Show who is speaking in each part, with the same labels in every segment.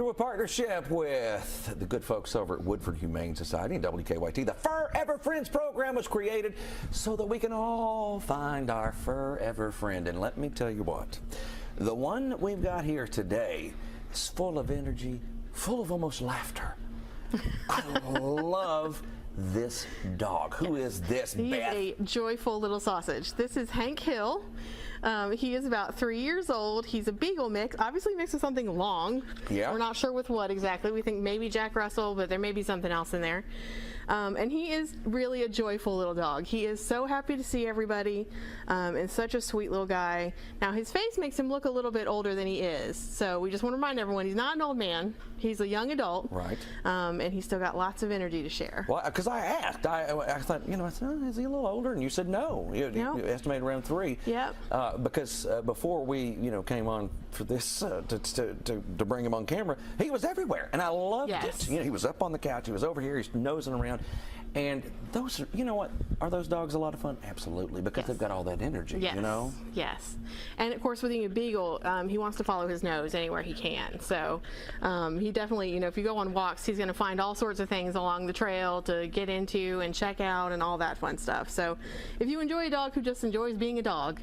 Speaker 1: Through a partnership with the good folks over at Woodford Humane Society and WKYT, the FurEver Friends program was created so that we can all find our FurEver friend. And let me tell you what, the one that we've got here today is full of energy, full of almost laughter. I love this dog. Who is this, Beth?
Speaker 2: He's a joyful little sausage. This is Hank Hill. He is about 3 years old. He's a beagle mix, obviously mixed with something long.
Speaker 1: Yeah.
Speaker 2: We're not sure with what exactly. We think maybe Jack Russell, but there may be something else in there. And he is really a joyful little dog. He is so happy to see everybody, and such a sweet little guy. Now his face makes him look a little bit older than he is, so we just want to remind everyone he's not an old man. He's a young adult,
Speaker 1: right?
Speaker 2: And he's still got lots of energy to share.
Speaker 1: Well, because I asked, I thought, I said, oh, is he a little older? And you said no. You estimated around 3.
Speaker 2: Yep.
Speaker 1: Because before we, came on for this to bring him on camera, he was everywhere, and I loved it. He was up on the couch, he was over here, he's nosing around, and those, are those dogs a lot of fun? Absolutely, because they've got all that energy.
Speaker 2: Yes. And of course, with being a beagle, he wants to follow his nose anywhere he can. So he definitely, if you go on walks, he's going to find all sorts of things along the trail to get into and check out and all that fun stuff. So if you enjoy a dog who just enjoys being a dog,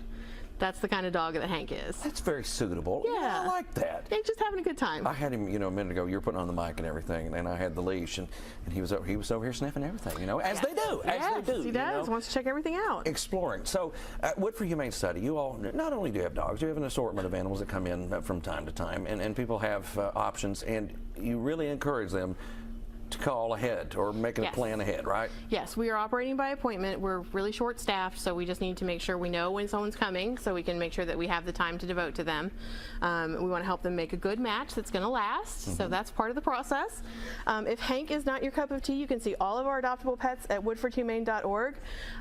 Speaker 2: that's the kind of dog that Hank is.
Speaker 1: That's very suitable. Yeah, I like that.
Speaker 2: He's just having a good time.
Speaker 1: I had him, a minute ago. You were putting on the mic and everything, and I had the leash, and he was over here sniffing everything, as they do.
Speaker 2: Yes, he does. Wants to check everything out. Exploring.
Speaker 1: So, at Woodford Humane Society, you all not only do you have dogs, you have an assortment of animals that come in from time to time, and people have options, and you really encourage them to call ahead or making a plan ahead, right?
Speaker 2: Yes, we are operating by appointment. We're really short staffed, so we just need to make sure we know when someone's coming so we can make sure that we have the time to devote to them. We want to help them make a good match that's going to last, so that's part of the process. If Hank is not your cup of tea, you can see all of our adoptable pets at woodfordhumane.org,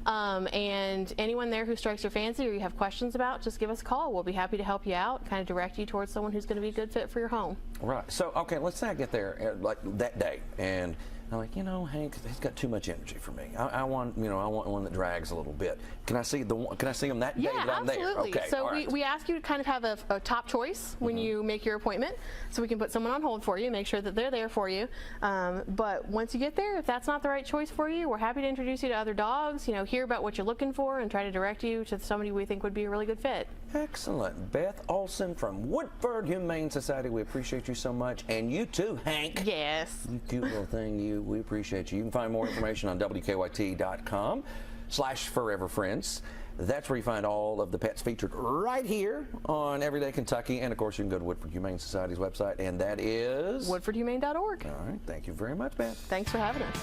Speaker 2: and anyone there who strikes your fancy or you have questions about, just give us a call. We'll be happy to help you out, kind of direct you towards someone who's going to be a good fit for your home.
Speaker 1: Right. So, okay, let's say I get there like that day, and I'm like, Hank, he's got too much energy for me. I want one that drags a little bit. Can I see him that day that I'm there?
Speaker 2: Absolutely.
Speaker 1: Okay.
Speaker 2: So we ask you to kind of have a top choice when you make your appointment, so we can put someone on hold for you, make sure that they're there for you. But once you get there, if that's not the right choice for you, we're happy to introduce you to other dogs. Hear about what you're looking for and try to direct you to somebody we think would be a really good fit.
Speaker 1: Excellent. Beth Olson from Woodford Humane Society. We appreciate you so much, and you too, Hank.
Speaker 2: Yes.
Speaker 1: You cute little thing. We appreciate you. You can find more information on WKYT.com/FurEverFriends. That's where you find all of the pets featured right here on Everyday Kentucky. And of course, you can go to Woodford Humane Society's website, and that is
Speaker 2: woodfordhumane.org.
Speaker 1: All right. Thank you very much, Beth.
Speaker 2: Thanks for having us.